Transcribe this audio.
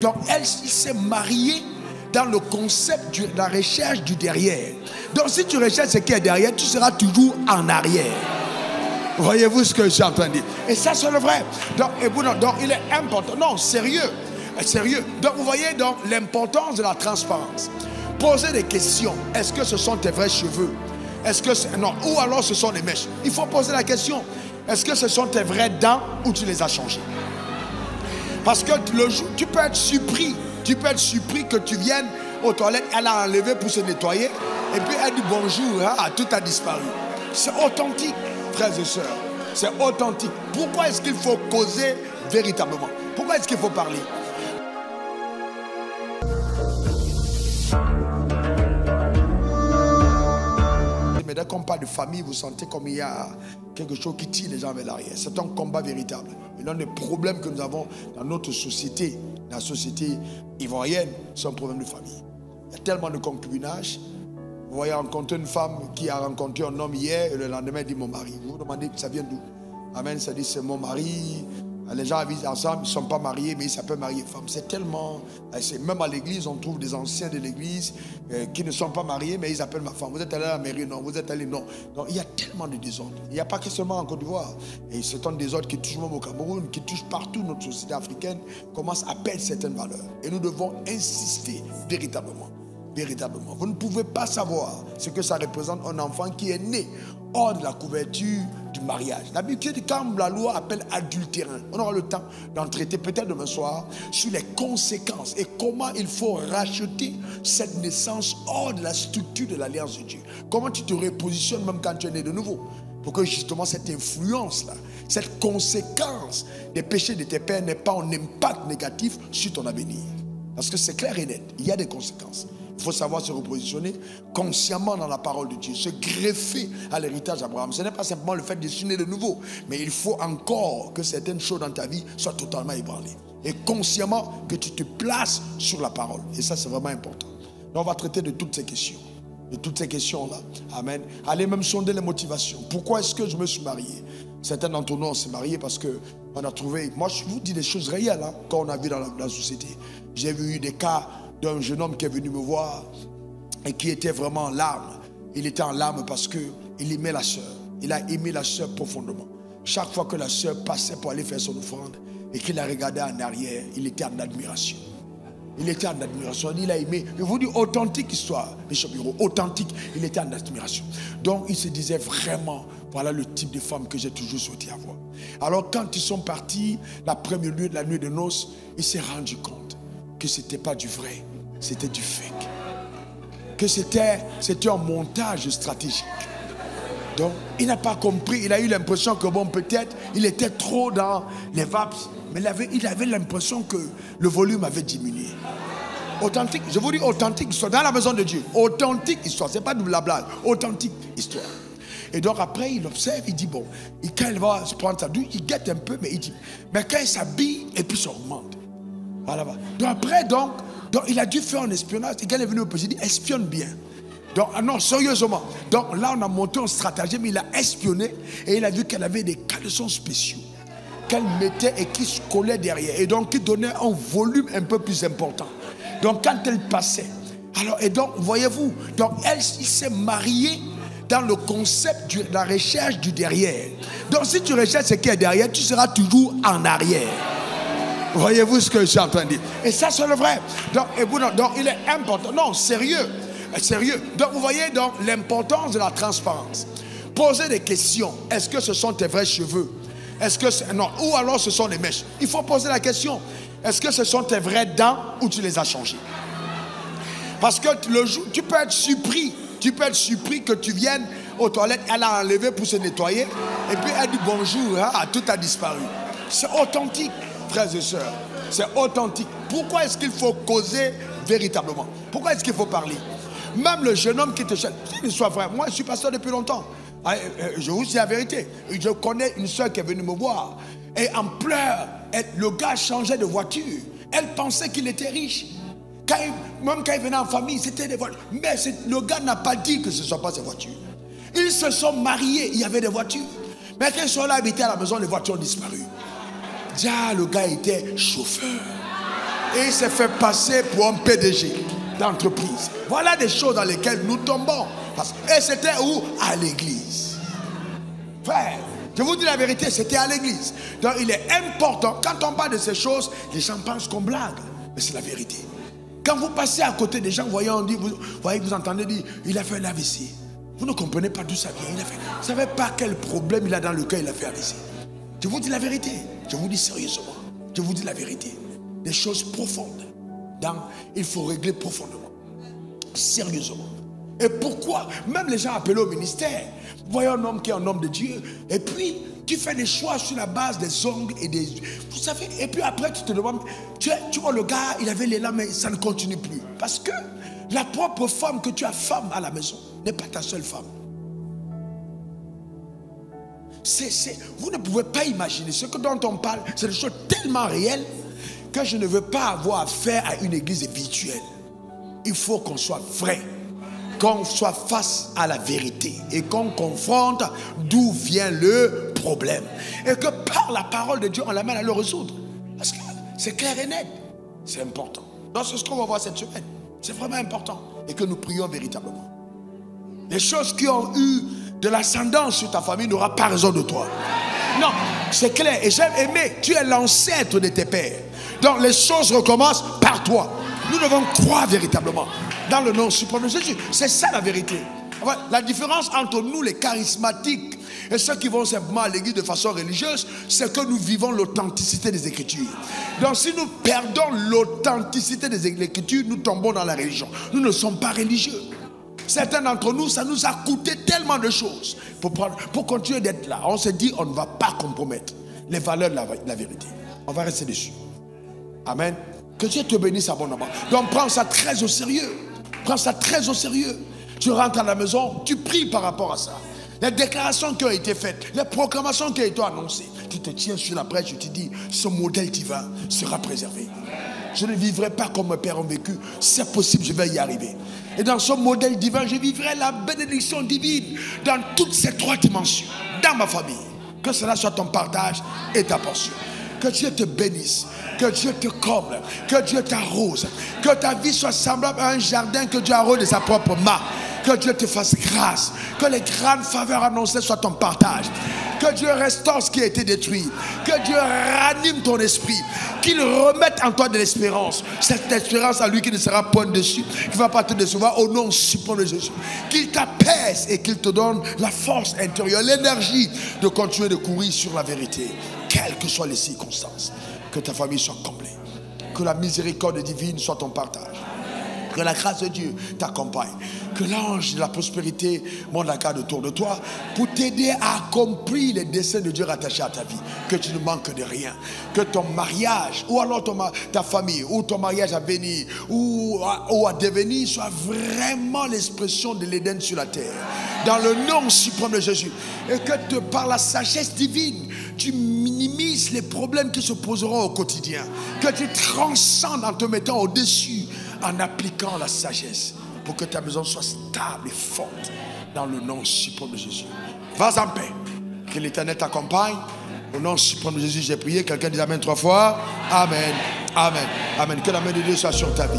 Donc, il s'est marié dans le concept de la recherche du derrière. Donc, si tu recherches ce qui est derrière, tu seras toujours en arrière. Voyez-vous ce que je suis en train de dire? Et ça, c'est le vrai. Donc, il est important. Non, sérieux. Sérieux. Donc, vous voyez donc l'importance de la transparence. Poser des questions. Est-ce que ce sont tes vrais cheveux? Est-ce que c'est... Non. Ou alors ce sont des mèches. Il faut poser la question. Est-ce que ce sont tes vraies dents ou tu les as changées? Parce que le jour, tu peux être surpris. Tu peux être surpris que tu viennes aux toilettes, elle a enlevé pour se nettoyer. Et puis elle dit bonjour, hein, tout a disparu. C'est authentique, frères et sœurs. C'est authentique. Pourquoi est-ce qu'il faut causer véritablement? Pourquoi est-ce qu'il faut parler? Mais dès qu'on parle de famille, vous sentez comme il y a quelque chose qui tire les gens vers l'arrière. C'est un combat véritable. Et l'un des problèmes que nous avons dans notre société, la société ivoirienne, c'est un problème de famille. Il y a tellement de concubinage. Vous voyez rencontrer une femme qui a rencontré un homme hier et le lendemain elle dit mon mari. Vous vous demandez ça vient d'où? Amen, ça dit c'est mon mari. Les gens vivent ensemble, ils ne sont pas mariés, mais ils s'appellent mari et femme. C'est tellement... Même à l'église, on trouve des anciens de l'église qui ne sont pas mariés, mais ils appellent ma femme. Vous êtes allé à la mairie? Non. Vous êtes allé? Non. Donc, il y a tellement de désordre. Il n'y a pas que seulement en Côte d'Ivoire. Et c'est un désordre qui touche même au Cameroun, qui touche partout notre société africaine, commence à perdre certaines valeurs. Et nous devons insister véritablement. Véritablement. Vous ne pouvez pas savoir ce que ça représente un enfant qui est né hors de la couverture du mariage. D'habitude, quand la loi appelle adultérin, on aura le temps d'en traiter peut-être demain soir sur les conséquences et comment il faut racheter cette naissance hors de la structure de l'alliance de Dieu. Comment tu te repositionnes même quand tu es né de nouveau. Pour que justement cette influence-là, cette conséquence des péchés de tes pères n'ait pas un impact négatif sur ton avenir. Parce que c'est clair et net, il y a des conséquences. Il faut savoir se repositionner consciemment dans la parole de Dieu, se greffer à l'héritage d'Abraham. Ce n'est pas simplement le fait de se naître de nouveau, mais il faut encore que certaines choses dans ta vie soient totalement ébranlées. Et consciemment que tu te places sur la parole. Et ça, c'est vraiment important. Donc, on va traiter de toutes ces questions. De toutes ces questions-là. Amen. Allez même sonder les motivations. Pourquoi est-ce que je me suis marié? Certains d'entre nous, on s'est mariés parce qu'on a trouvé... Moi, je vous dis des choses réelles hein, quand on a vu dans la société. J'ai vu des cas d'un jeune homme qui est venu me voir et qui était vraiment en larmes. Il était en larmes parce qu'il aimait la sœur. Il a aimé la sœur profondément. Chaque fois que la sœur passait pour aller faire son offrande et qu'il la regardait en arrière, il était en admiration. Il était en admiration, il a aimé. Je vous dis, authentique histoire, Bishop Hiro, authentique, il était en admiration. Donc il se disait vraiment, voilà le type de femme que j'ai toujours souhaité avoir. Alors quand ils sont partis, la première nuit de la nuit de noces, il s'est rendu compte que ce n'était pas du vrai, c'était du fake. Que c'était un montage stratégique. Donc il n'a pas compris, il a eu l'impression que bon peut-être il était trop dans les vapes. Mais il avait l'impression que le volume avait diminué. Authentique, je vous dis authentique histoire, dans la maison de Dieu. Authentique histoire, ce n'est pas de blabla, authentique histoire. Et donc après, il observe, il dit bon, et quand il va se prendre sa douche, il guette un peu, mais il dit, mais quand il s'habille, et puis ça augmente. Voilà. Donc après, donc il a dû faire un espionnage, et quand il est venu au président, il dit, espionne bien. Donc, non, sérieusement. Donc là, on a monté un stratagème, il a espionné, et il a vu qu'elle avait des caleçons spéciaux qu'elle mettait et qui se collait derrière et donc qui donnait un volume un peu plus important. Donc quand elle passait, alors et donc voyez-vous, donc il s'est marié dans le concept de la recherche du derrière. Donc si tu recherches ce qui est derrière, tu seras toujours en arrière. Voyez-vous ce que je suis en train de dire? Et ça c'est le vrai. Donc il est important. Non, sérieux. Sérieux. Donc vous voyez donc l'importance de la transparence. Poser des questions. Est-ce que ce sont tes vrais cheveux? Est-ce que c'est... Non, ou alors ce sont des mèches. Il faut poser la question. Est-ce que ce sont tes vraies dents ou tu les as changées? Parce que le jour, tu peux être surpris. Tu peux être surpris que tu viennes aux toilettes, elle a enlevé pour se nettoyer. Et puis elle dit bonjour, hein, tout a disparu. C'est authentique, frères et sœurs. C'est authentique. Pourquoi est-ce qu'il faut causer véritablement? Pourquoi est-ce qu'il faut parler? Même le jeune homme qui te cherche. Sois frère, moi je suis pasteur depuis longtemps. Je vous dis la vérité. Je connais une soeur qui est venue me voir. Et en pleurs, le gars changeait de voiture. Elle pensait qu'il était riche. Même quand il venait en famille, c'était des voitures. Mais le gars n'a pas dit que ce ne soit pas ses voitures. Ils se sont mariés, il y avait des voitures. Mais quand ils sont là habités à la maison, les voitures ont disparu. Déjà, le gars était chauffeur. Et il s'est fait passer pour un PDG d'entreprise. Voilà des choses dans lesquelles nous tombons. Et c'était où? À l'église. Frère, je vous dis la vérité, c'était à l'église. Donc il est important, quand on parle de ces choses, les gens pensent qu'on blague. Mais c'est la vérité. Quand vous passez à côté des gens, vous entendez dire, il a fait un AVC. Vous ne comprenez pas d'où ça vient. Vous ne savez pas quel problème il a dans le cœur, il a fait AVC. Je vous dis la vérité. Je vous dis sérieusement. Je vous dis la vérité. Des choses profondes. Donc, il faut régler profondément. Sérieusement. Et pourquoi? Même les gens appelés au ministère, voyez un homme qui est un homme de Dieu, et puis tu fais des choix sur la base des ongles et des... Vous savez, et puis après tu te demandes, tu vois le gars, il avait l'élan, mais ça ne continue plus. Parce que la propre femme que tu as femme à la maison n'est pas ta seule femme. Vous ne pouvez pas imaginer ce dont on parle, c'est des choses tellement réelles que je ne veux pas avoir affaire à une église virtuelle. Il faut qu'on soit vrai, qu'on soit face à la vérité et qu'on confronte d'où vient le problème. Et que par la parole de Dieu, on l'amène à le résoudre. Parce que c'est clair et net. C'est important. Donc c'est ce qu'on va voir cette semaine. C'est vraiment important. Et que nous prions véritablement. Les choses qui ont eu de l'ascendance sur ta famille n'aura pas raison de toi. Non, c'est clair. Et j'aime aimer, tu es l'ancêtre de tes pères. Donc les choses recommencent par toi. Nous devons croire véritablement dans le nom suprême de Jésus. C'est ça la vérité. La différence entre nous les charismatiques et ceux qui vont simplement à l'église de façon religieuse, c'est que nous vivons l'authenticité des Écritures. Donc si nous perdons l'authenticité des Écritures, nous tombons dans la religion. Nous ne sommes pas religieux. Certains d'entre nous, ça nous a coûté tellement de choses pour continuer d'être là. On s'est dit, on ne va pas compromettre les valeurs de la vérité. On va rester dessus. Amen. Que Dieu te bénisse abondamment. Donc prends ça très au sérieux. Prends ça très au sérieux. Tu rentres à la maison, tu pries par rapport à ça. Les déclarations qui ont été faites, les proclamations qui ont été annoncées, tu te tiens sur la brèche, tu te dis, ce modèle divin sera préservé. Je ne vivrai pas comme mes pères ont vécu. C'est possible, je vais y arriver. Et dans ce modèle divin, je vivrai la bénédiction divine dans toutes ces trois dimensions, dans ma famille. Que cela soit ton partage et ta portion. Que Dieu te bénisse, que Dieu te comble, que Dieu t'arrose, que ta vie soit semblable à un jardin que Dieu arrose de sa propre main. Que Dieu te fasse grâce, que les grandes faveurs annoncées soient ton partage. Que Dieu restaure ce qui a été détruit. Que Dieu ranime ton esprit. Qu'il remette en toi de l'espérance. Cette espérance à lui qui ne sera point dessus, qui ne va pas te décevoir au nom suprême de Jésus. Qu'il t'apaise et qu'il te donne la force intérieure, l'énergie de continuer de courir sur la vérité. Quelles que soient les circonstances. Que ta famille soit comblée. Que la miséricorde divine soit ton partage. Que la grâce de Dieu t'accompagne. Que l'ange de la prospérité monte la garde autour de toi pour t'aider à accomplir les desseins de Dieu rattachés à ta vie. Que tu ne manques de rien. Que ton mariage, ou alors ta famille, ou ton mariage à venir, ou à devenir, soit vraiment l'expression de l'Éden sur la terre. Dans le nom suprême de Jésus. Et que par la sagesse divine, tu minimises les problèmes qui se poseront au quotidien. Que tu transcendes en te mettant au-dessus, en appliquant la sagesse, pour que ta maison soit stable et forte dans le nom suprême de Jésus. Va en paix. Que l'Éternel t'accompagne. Au nom suprême de Jésus, j'ai prié. Quelqu'un dit Amen 3 fois. Amen. Amen. Amen. Que la main de Dieu soit sur ta vie.